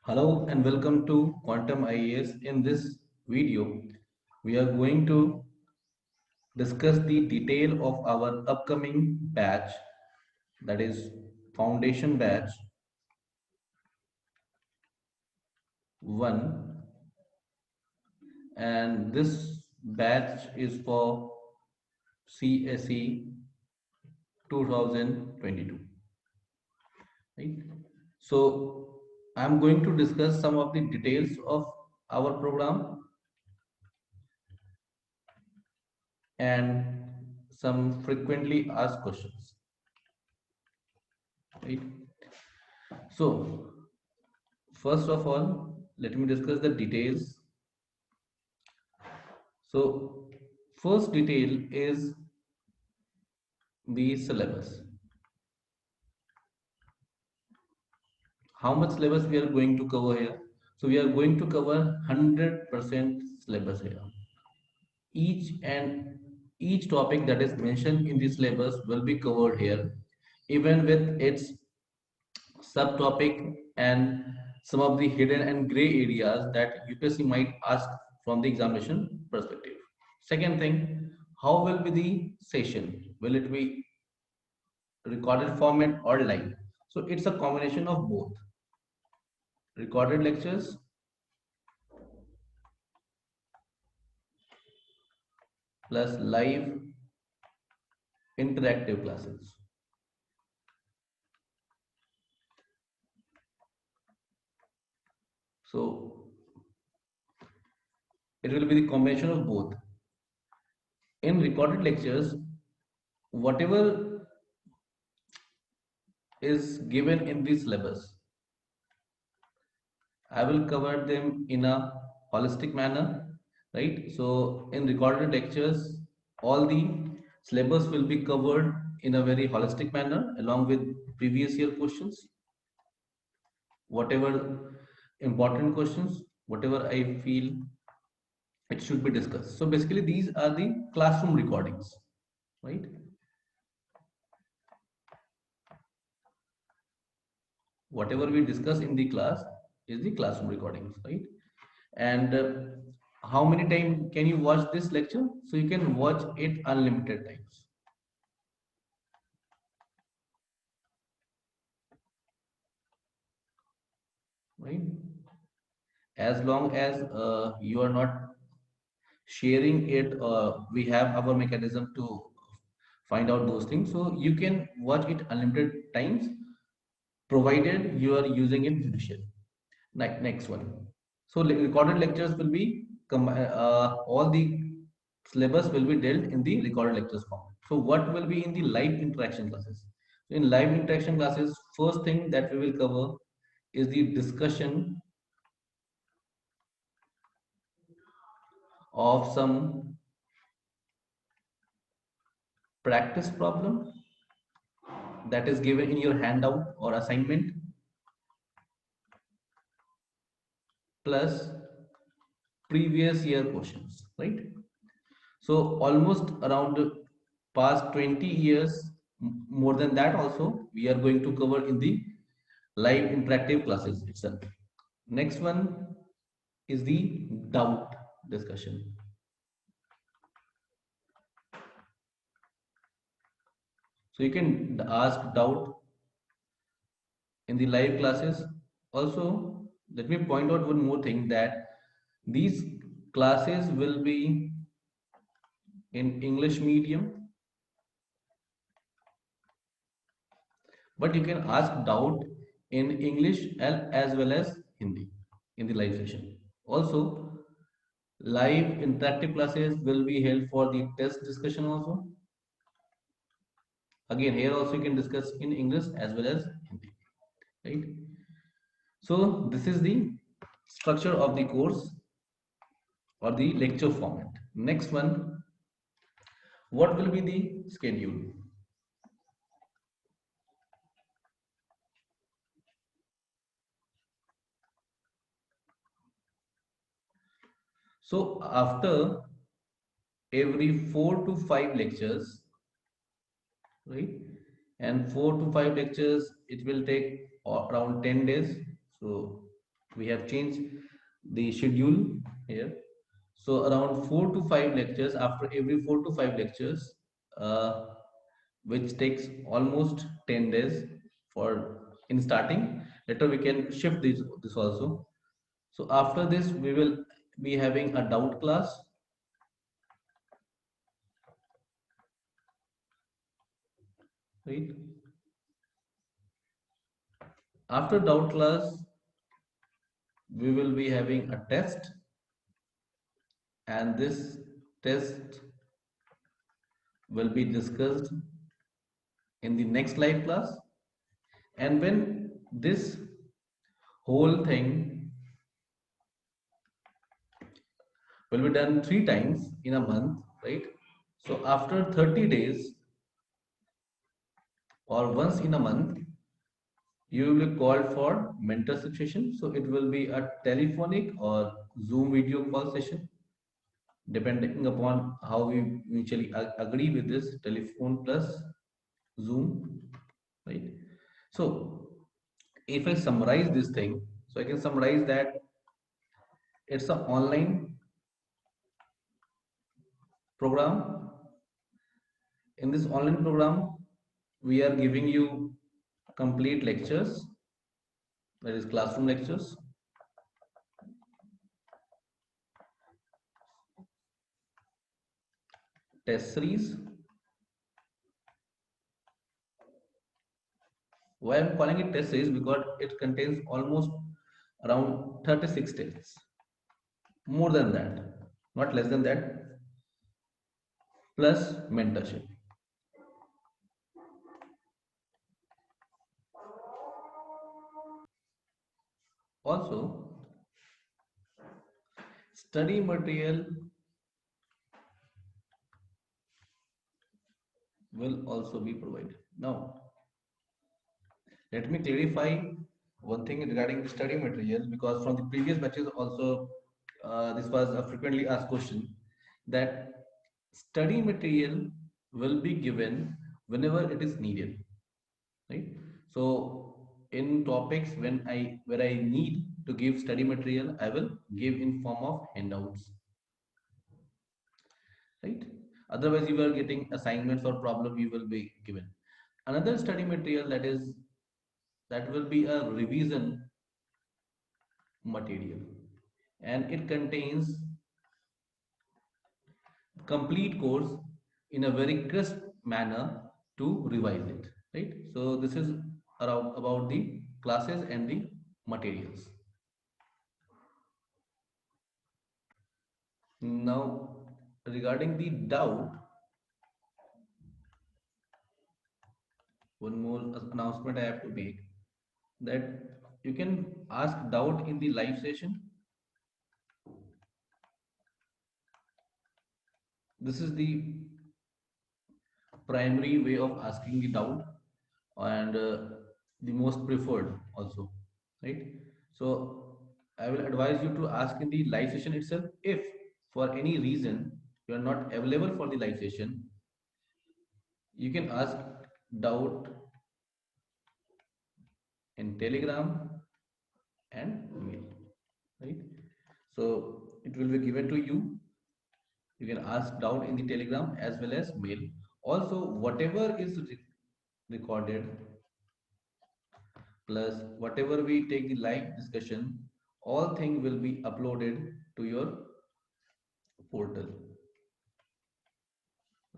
Hello and welcome to Quantum IAS. In this video, we are going to discuss the detail of our upcoming batch, that is Foundation Batch 1, and this batch is for CSE 2022, right? So I'm going to discuss some of the details of our program and some frequently asked questions, right? So first of all, let me discuss the details. So first detail is the syllabus. How much syllabus we are going to cover here? So we are going to cover 100% syllabus here. Each topic that is mentioned in the syllabus will be covered here, even with its subtopic and some of the hidden and gray areas that UPSC might ask from the examination perspective. Second thing, how will be the session? Will it be recorded format or live? So it's a combination of both. Recorded lectures plus live interactive classes. So it will be the combination of both. In recorded lectures, whatever is given in the syllabus, I will cover them in a holistic manner, right? So in recorded lectures, all the syllabus will be covered in a very holistic manner along with previous year questions, whatever important questions, whatever I feel it should be discussed. So basically these are the classroom recordings, right? Whatever we discuss in the class is the classroom recordings, right? And how many times can you watch this lecture? So you can watch it unlimited times, right? As long as you are not sharing it, we have our mechanism to find out those things, so you can watch it unlimited times provided you are using it judicially. Next one. So recorded lectures will be all the syllabus will be dealt in the recorded lectures form. So what will be in the live interaction classes? So in live interaction classes, first thing that we will cover is the discussion of some practice problem that is given in your handout or assignment, plus previous year questions, right? So almost around past 20 years, more than that also, we are going to cover in the live interactive classes itself. Next one is the doubt discussion. So you can ask doubt in the live classes. Also, let me point out one more thing, that these classes will be in English medium, but you can ask doubt in English as well as Hindi in the live session. Also, live interactive classes will be held for the test discussion also. Again, here also you can discuss in English as well as Hindi, right? So this is the structure of the course or the lecture format. Next one, what will be the schedule? So after every 4 to 5 lectures, right? And 4 to 5 lectures, it will take around 10 days. So We have changed the schedule here. So around 4 to 5 lectures, after every 4 to 5 lectures, uh, which takes almost 10 days for in starting. Later we can shift this also. So after this, we will be having a doubt class, right? After doubt class, we will be having a test, and this test will be discussed in the next live class. And when this whole thing will be done 3 times in a month, right? So after 30 days or once in a month, you will be called for mentorship session. So it will be a telephonic or Zoom video call session, depending upon how we mutually agree with this telephone plus Zoom, right? So if I summarize this thing, so I can summarize that it's an online program. In this online program, we are giving you complete lectures, that is classroom lectures, test series. Why I'm calling it test series? Because it contains almost around 36 tests, more than that, not less than that, plus mentorship. Also, study material will also be provided. Now, let me clarify one thing regarding the study material, because from the previous batches also this was a frequently asked question, that study material will be given whenever it is needed, right? So in topics where I need to give study material, I will give in form of handouts, right? Otherwise you are getting assignments or problem you will be given. Another study material that will be a revision material, and it contains complete course in a very crisp manner to revise it, right? So this is around about the classes and the materials. Now regarding the doubt, one more announcement I have to make, that you can ask doubt in the live session. This is the primary way of asking the doubt, and the most preferred also, right? So I will advise you to ask in the live session itself. If for any reason you are not available for the live session, you can ask doubt in Telegram and mail, right? So it will be given to you. You can ask doubt in the Telegram as well as mail. Also, whatever is recorded plus whatever we take the live discussion, all things will be uploaded to your portal,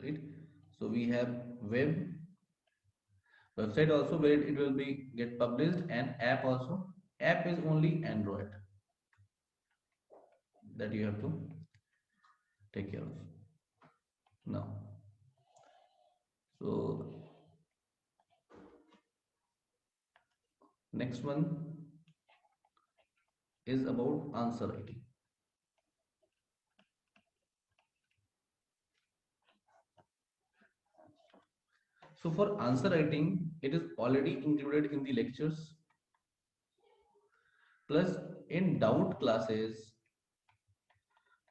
right? So we have website also where it will be get published, and app also. App is only Android that you have to take care of now. So next one is about answer writing. So for answer writing, it is already included in the lectures, plus in doubt classes,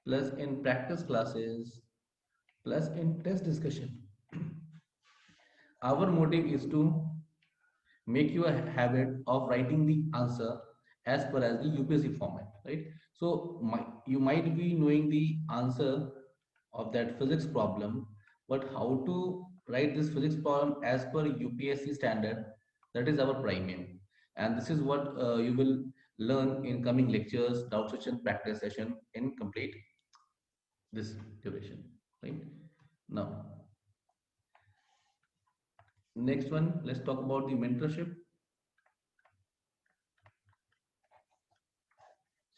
plus in practice classes, plus in test discussion. Our motive is to make you a habit of writing the answer as per as the UPSC format, right? So you might be knowing the answer of that physics problem, but how to write this physics problem as per UPSC standard, that is our prime aim. And this is what you will learn in coming lectures, doubt session, practice session in complete this duration, right? Now, next one, let's talk about the mentorship.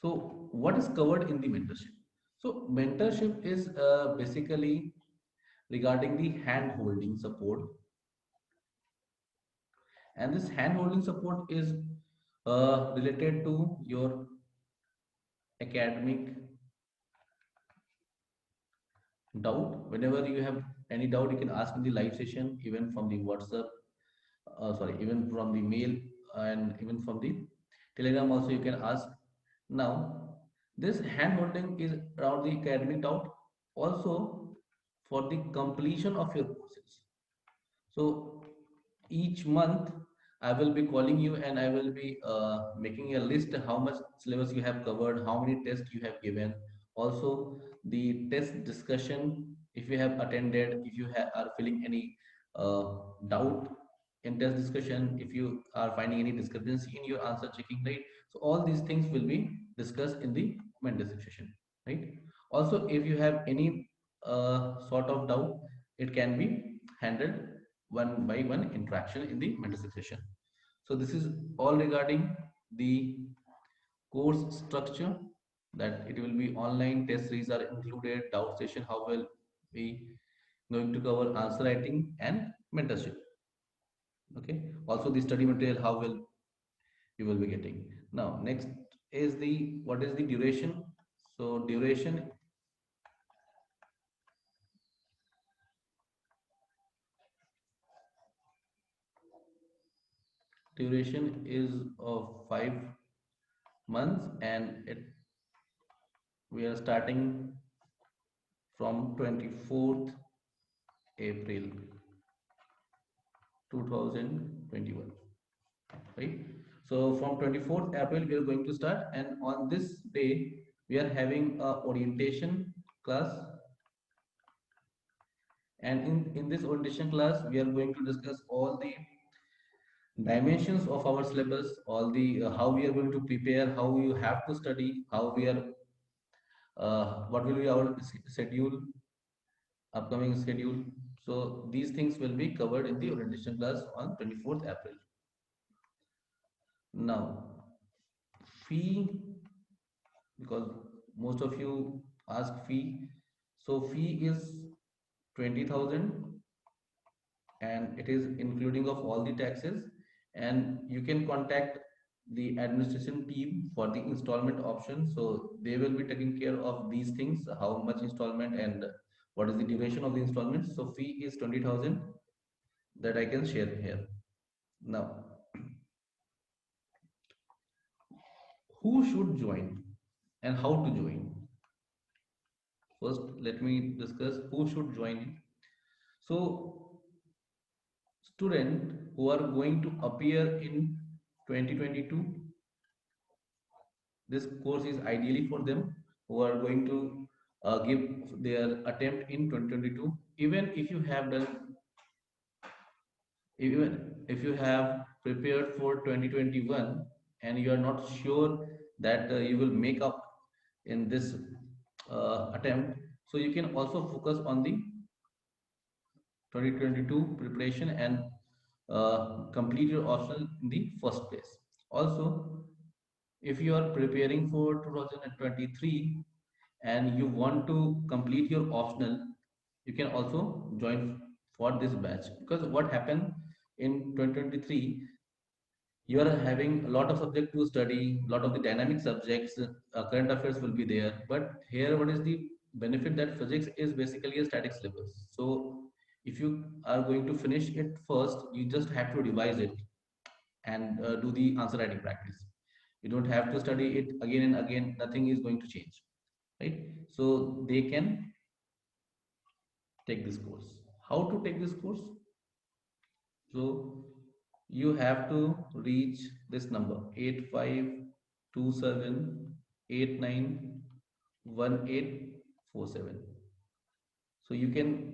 So what is covered in the mentorship? So mentorship is basically regarding the hand holding support, and this hand holding support is related to your academic doubt. Whenever you have any doubt, you can ask in the live session, even from the WhatsApp, sorry, even from the mail, and even from the Telegram also you can ask. Now, this hand holding is around the academic doubt, also for the completion of your courses. So each month I will be calling you and I will be making a list how much syllabus you have covered, how many tests you have given. Also the test discussion, if you have attended, if you are feeling any doubt in test discussion, if you are finding any discrepancy in your answer checking, right? So all these things will be discussed in the mentorship session, right? Also, if you have any sort of doubt, it can be handled one by one interaction in the mentorship session. So this is all regarding the course structure, that it will be online, test series are included, doubt session, how will we going to cover answer writing and mentorship. Okay. Also the study material, how will you will be getting. Now, next is the what is the duration? So duration is of 5 months, and we are starting from 24th April 2021, right? So from 24th April we are going to start, and on this day we are having a orientation class, and in this orientation class we are going to discuss all the dimensions of our syllabus, all the how we are going to prepare, how you have to study, how we are what will be our schedule, upcoming schedule. So these things will be covered in the orientation class on 24th April. Now, fee, because most of you ask fee. So fee is 20,000, and it is including of all the taxes, and you can contact the administration team for the installment option. So they will be taking care of these things, how much installment and what is the duration of the installments. So fee is 20,000, that I can share here. Now, who should join and how to join? First, let me discuss who should join. So, student who are going to appear in 2022, this course is ideally for them who are going to give their attempt in 2022. Even if you have prepared for 2021 and you are not sure that you will make up in this attempt, so you can also focus on the 2022 preparation and complete your optional in the first place. Also, if you are preparing for 2023 and you want to complete your optional, you can also join for this batch, because what happened in 2023, you are having a lot of subject to study, a lot of the dynamic subjects, current affairs will be there, but here what is the benefit, that physics is basically a static syllabus. So if you are going to finish it first, you just have to revise it and do the answer writing practice. You don't have to study it again and again, nothing is going to change, right? So they can take this course. How to take this course? So you have to reach this number 85 27891847. So you can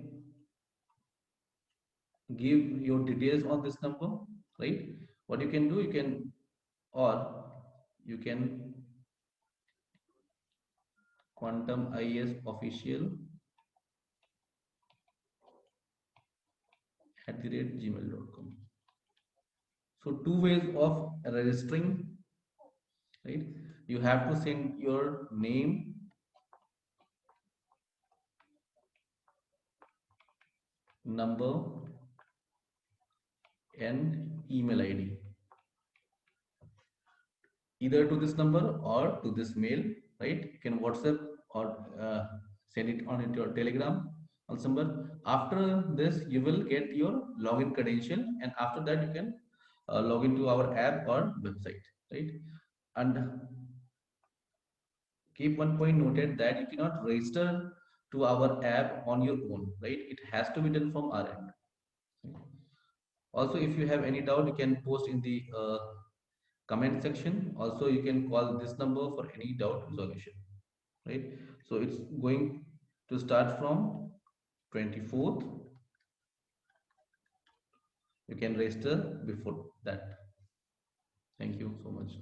give your details on this number, right? What you can do, you can, or you can quantum is official @gmail.com. So two ways of registering, right? You have to send your name, number, and email ID either to this number or to this mail, right? You can WhatsApp or send it on into your Telegram on number. After this, you will get your login credential, and after that, you can log into our app or website, right? And keep one point noted that you cannot register to our app on your own, right? It has to be done from our end. Also, if you have any doubt, you can post in the comment section. Also, you can call this number for any doubt resolution, right? So it's going to start from 24th. You can register before that. Thank you so much.